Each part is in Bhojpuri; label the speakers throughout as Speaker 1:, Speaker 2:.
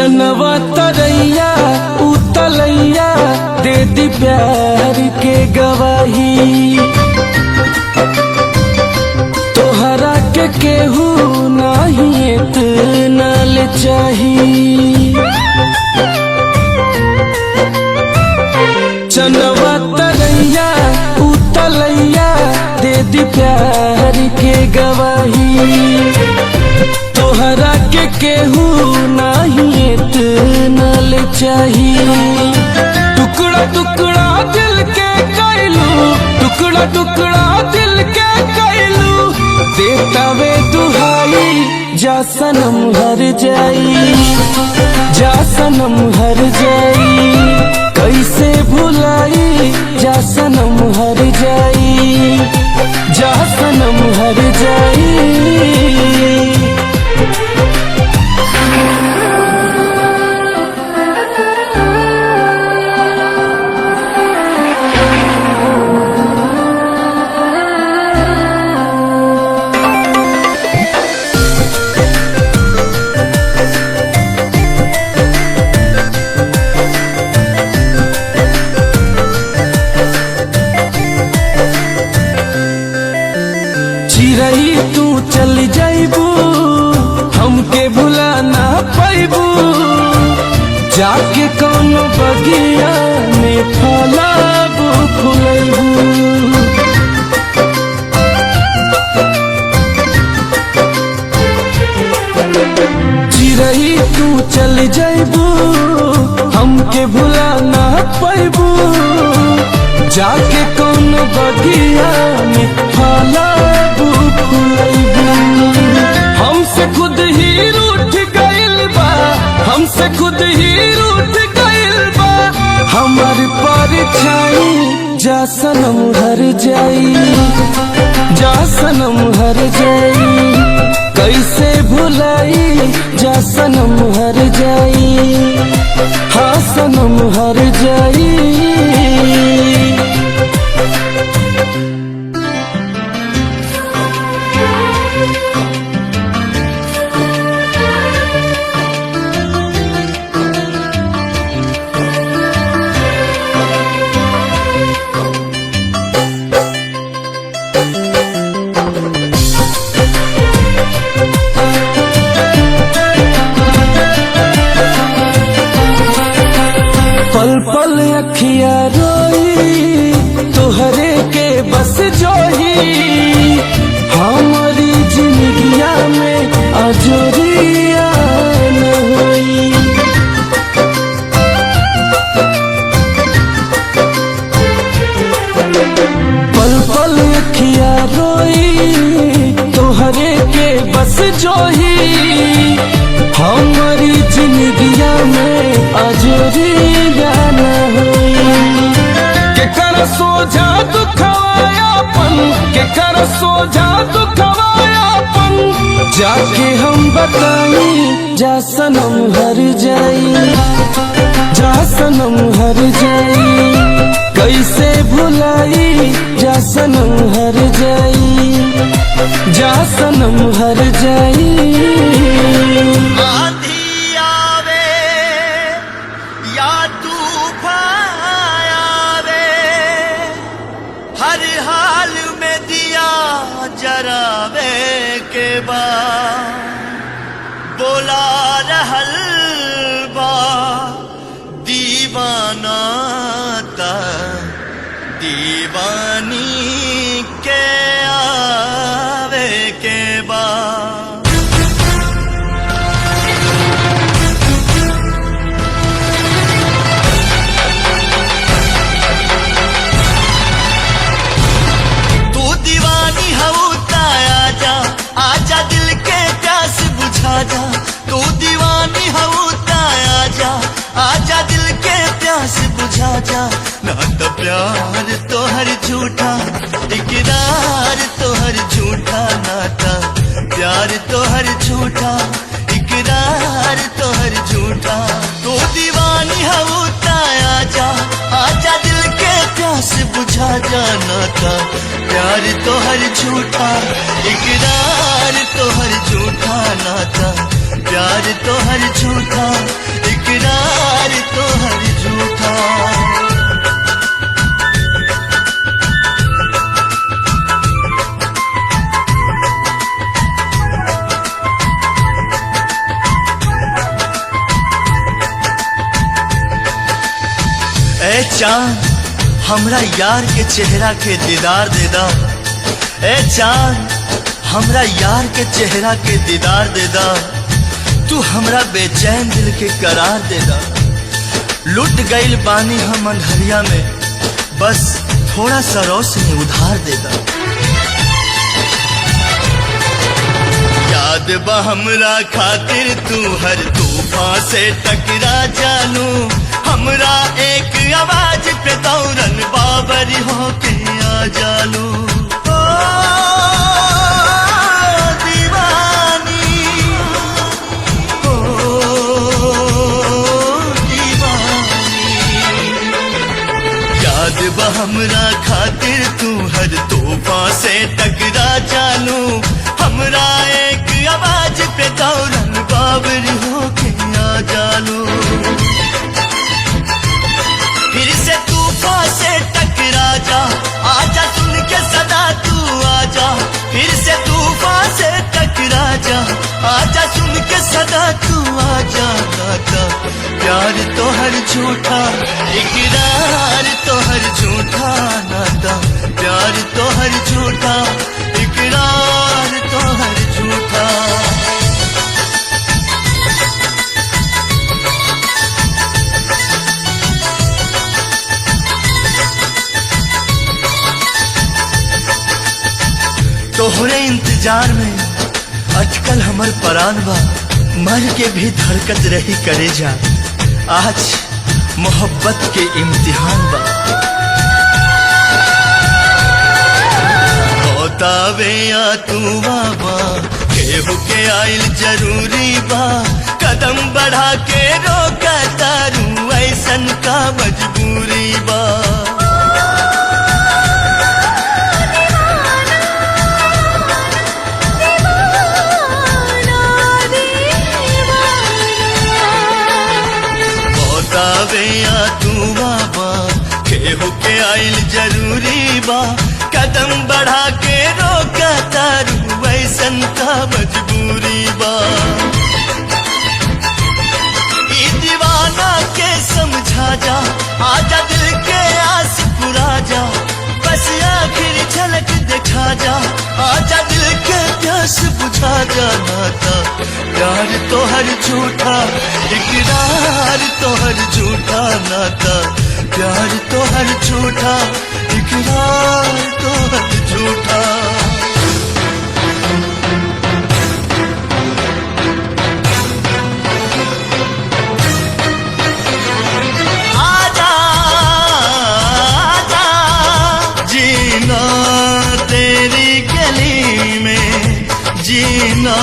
Speaker 1: चनवा तरैया उतलैया दे दी प्यार के गवाही। तोहरा के केहू नाही इतना ले चाही। चनवा तरैया उतलैया दे दी प्यार के गवाही। तोहरा के केहू नाही इतना ले चाही। टुकड़ा टुकड़ा दिल के कैलू, टुकड़ा टुकड़ा दिल के कैलू, देता वे दुहाई जा सनम हर जाई, जा सनम हर जाई। कैसे भुलाई जा सनम हर जाई, जा सनम हर जाई। चिरई तू चल जाइबू, हमके भुला ना पाइबू। जाके कौन बगिया में फलाबू फुलैबू। चिरई तू चल जाइबू, हमके भुला ना पाइबू। जाके कौन बगिया में फलाबू फुलैबू। हमसे खुद ही रूठ गइल बा, हमसे खुद ही रूठ गइल बा। हमार परछाई जा सनम हर जाई, जा सनम हर जाई। कैसे भुलाई जा सनम हर जाई, हाँ सनम हर जाई। पल पल अखिया रोई तोहरे के बस जोही। हमारी जिंदगिया में अजोरिया न होई। पल पल अखिया रोई तोहरे के बस जोही। हमारी जिंदगिया में अजोरिया न होई। के कर सोझा दुखवायापन, के कर सोझा दुखवायापन। जाके हम बताई जा सनम हर जाई, जा सनम हर जाई। कैसे भुलाई जा सनम हर जाई, जा सनम हर जाई।
Speaker 2: आंधी आवे या तूफान आवे, हर हाल में दिया जरावे के बाद बोला रहल बा दीवाना ता दीवानी के आवे के बाद। तू दीवानी हूँ आजा, आजा दिल के प्यास बुझा जा। तू दीवानी हूँ आजा, आजा दिल के प्यास बुझा जा। ना तो प्यार तो हर झूठा, इकरार तो हर झूठा। नाता प्यार तो हर झूठा, इकरार तो हर झूठा। तू दीवानी हूँ आजा, आजा दिल के प्यास बुझा जा। नाता प्यार तो हर झूठा, इकरार तो हर झूठा। नाता प्यार तो हर झूठा, इकरार तो हर झूठा। ए चांद हमरा यार के चेहरा के दीदार दे दा। ए चांद हमरा यार के चेहरा के दीदार दे दा। तू हमरा बेचैन दिल के करार दे दा। लुट गईल बानी हम अंधरिया में, बस थोड़ा सा रोशनी उधार दे दा। याद बा हमरा खातिर तू हर तूफान से टकरा जानू। हमरा एक आवाज पे दौरन बाबरी होके आ जालू। ओ दीवानी, ओ दीवानी। याद बा हमरा खातिर तू हर तूफान से टकरा जानू। हमरा एक आवाज पे दौरन बाबरी होके आ जालू। फिर से तूफान से टकरा जा, आजा सुन के सदा तू आजा। फिर से तूफान से टकरा जा, आजा सुन के सदा तू आजा। नाता प्यार तो हर झूठा, इकरार तो हर झूठा। नाता प्यार तो हर झूठा, इकरार तो हर झूठा। तोहरे इंतजार में अटकल हमर परान बा, मर के भी धड़कत रही करे जा। आज मोहब्बत के इम्तिहान बा। बतावे या तू बाबा, केहू के आइल जरूरी बा। कदम बढ़ा के रोका तारू, ऐसन का मजबूरी बा। बतावे या तू बाबा, केहू के आइल जरूरी बा। कदम बढ़ा के रोका तारू, वैसन का मजबूरी बा। ई दीवाना के समझा जा, आजा दिल के आस पुरा जा। बस आखिर झलक दिखा जा, आजा दिल के प्यास बुझा जा। नाता प्यार तो हर झूठा, इकरार तो हर झूठा। नाता प्यार तो हर झूठा, इकरार तो हर झूठा। आजा आजा, जीना तेरी गली में, जीना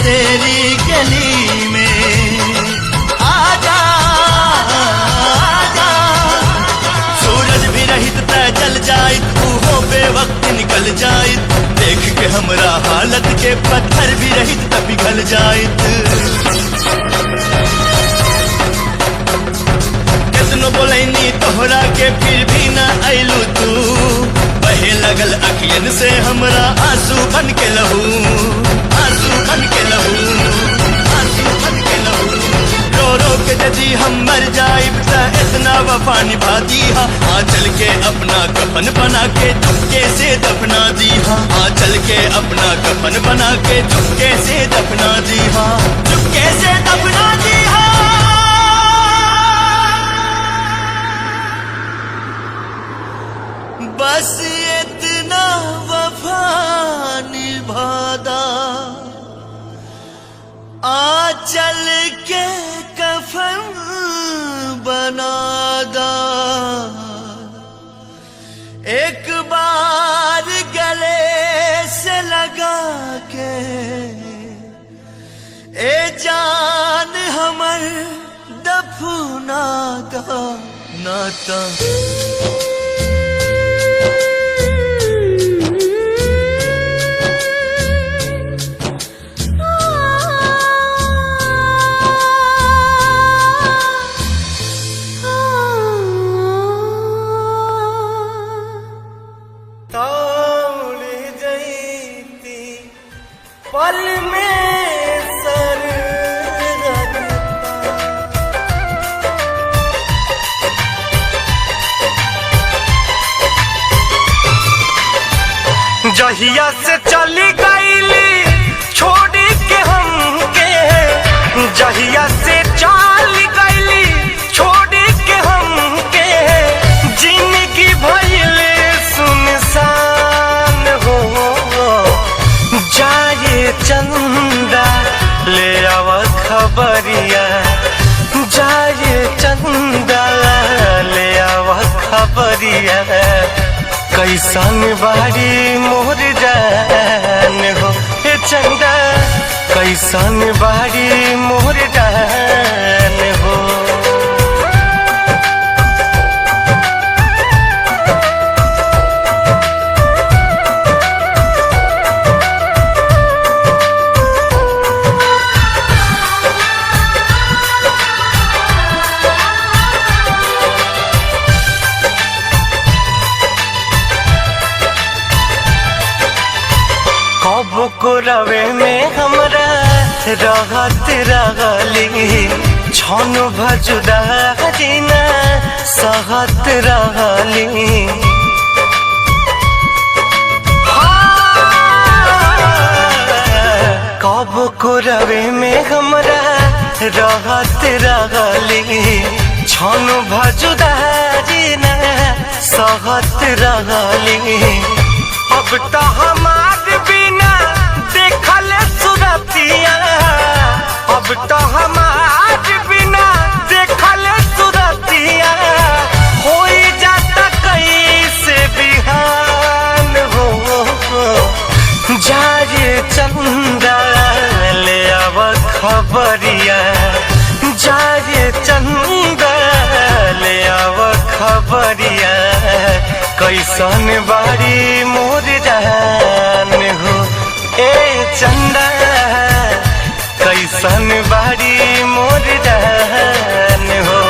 Speaker 2: तेरी गली में। आजा आजा, सूरज भी रहित तय जल जाइत, तू हो बेवक्त निकल जाइत। देख के हमरा हालत के पत्थर भी रहित तब पिघल जाइत। कितनो बोलैनी तोहरा के फिर भी ना अइलू तू। बहे लगल अखियन से हमरा आंसू बन के लहू, आंसू बन के लहू, आंसू बन के लहू। रो रो के यदि हम मर जाइब त इतना वफा निभा दीहा। आंचल के अपना कफन बना के चुपके से दफना दीहा। आंचल के अपना कफन बना के चुपके से दफना दीहा, चुपके से दफना दीहा। बस इतना वफा निभादा, आंचल के कफन बनादा। एक बार गले से लगा के, ए जान हमर दफनादा। नाता
Speaker 3: जहिया से चली गईली छोड़ी के हमके, जहिया से चली गईली छोड़ी के हमके, जिंदगी भइले सुनसान हो। जाए चंदा ले आव खबरिया, जाए चंदा ले आव खबरिया, कैसन बाड़ी मोर जान हो। हे चंदा कैसन बाड़ी मोर जान हो। कब को रवे में हमरा रहत रहली, छन भजुदा जीना सहत रहली। कब को रवे में हमरा रहत रहली, छन भजुदा जीना सहत रहली। अब तो हमार बिना देखल सुरतिया, अब तो हमार बिना देखल सुरतिया, हो जाता कैसे बिहान हो। जाए चंदा ले आव खबरिया, जाए चंदा ले आव खबरिया, कैसन बाड़ी मोर जान हो। ए चंदा कैसन बाड़ी मोर जान हो।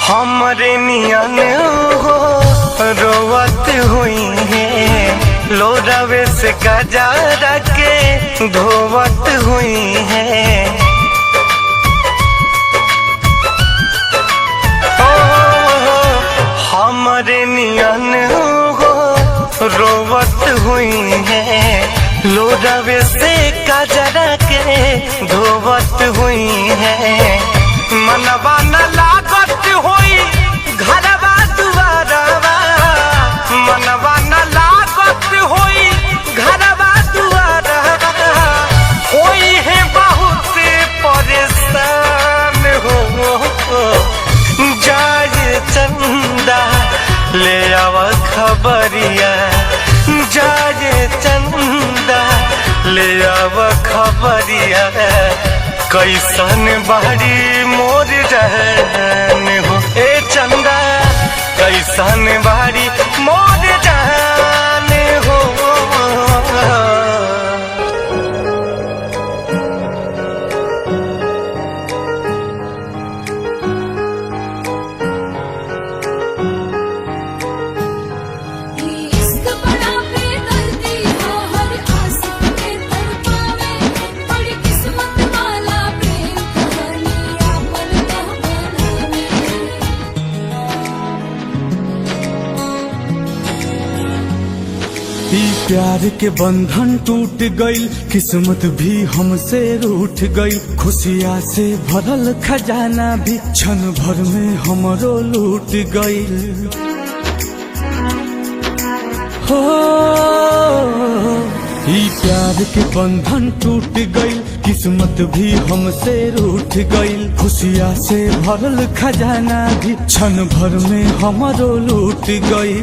Speaker 3: हमरे नियन हो रोवत हुई है, लोरावे से गजारा के धोवत हुई है। हमरे नियन हो रोवत हुई है, लोरावे से गजारा के धोवत हुई है। मनवा न लागत होई घरवा दुआरवा, मनवा न लागत होई घरवा दुआरवा, होई है बहुत परेशान हो। जाए चंदा ले आव खबरिया, जाए चंदा ले आव खबरिया, कैसन बाड़ी मोर जान हो। ए चंदा कैसन बाड़ी मोर जान हो।
Speaker 1: प्यार के बंधन टूट गई, किस्मत भी हमसे रूठ गई, खुशियाँ से भरल खजाना भी क्षण भर में हमरो लूट गई। हो ई प्यार के बंधन टूट गई, किस्मत भी हमसे रूठ गई, खुशियाँ से भरल खजाना भी क्षण भर में हमरो लूट गई।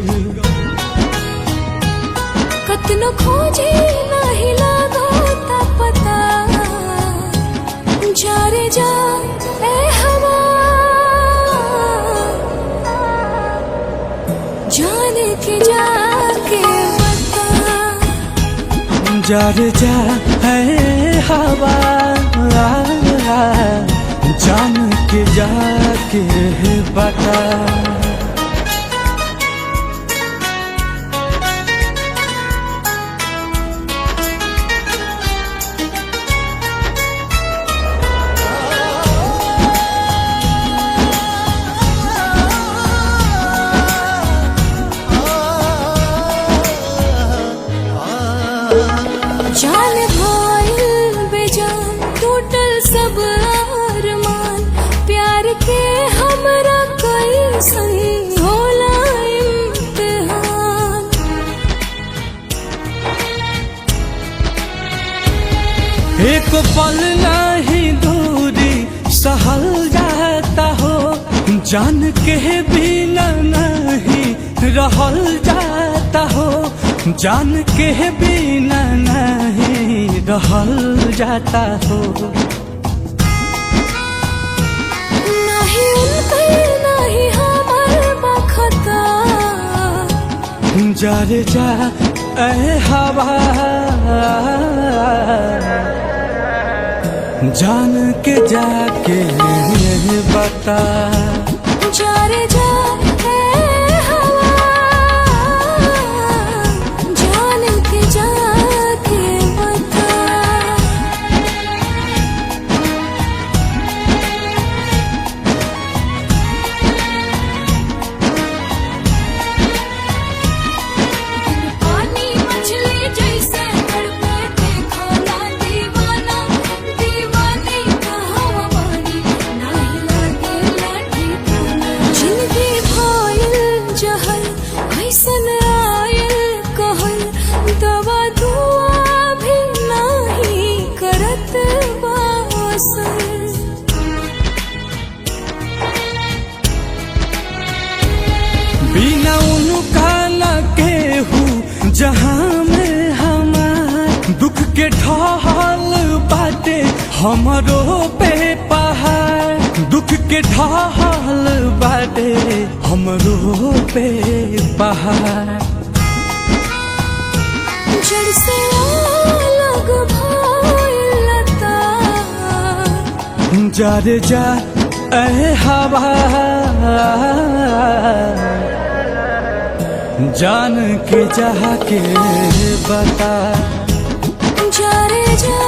Speaker 4: कतनो खोजे नाही लागता पता, जा रे जा ए हवा, जाने के जाके बता।
Speaker 1: जा रे जा है हवा, जान के के जाके बता।
Speaker 4: जान भाईल बेजान टूटल सब अरमान, प्यार के हमरा कैसन होला इम्तिहान।
Speaker 1: एक पल नहीं दूरी सहल जाता हो, जान के बिना नहीं रहल जाता हो, जान के बिना नहीं रहल जाता हो।
Speaker 4: नहीं उनके नहीं हमर बखता,
Speaker 1: जा रे जा ऐ हवा, जान के जाके बता।
Speaker 4: जा रे जा ऐ हवा, जान के जाके बता। पानी मछली जैसे तड़पे देखो ना दीवाना, दीवानी कहवा बानी नहीं लागे लाठी खाना। जिंदगी भइल जहल ऐसन आयल कहल, दवा दुआ भी नहीं करत बा असर।
Speaker 1: बिना उनका न केहू जहाँ में हमार, दुख के ढाल बाटे हमरो पे पहाड़, दुख के ढाल बाटे हमरो पे पहाड़।
Speaker 4: जड़ से अलग भइल लता,
Speaker 1: जा रे जा ऐ हवा, जान के जाके बता।
Speaker 4: जा रे जा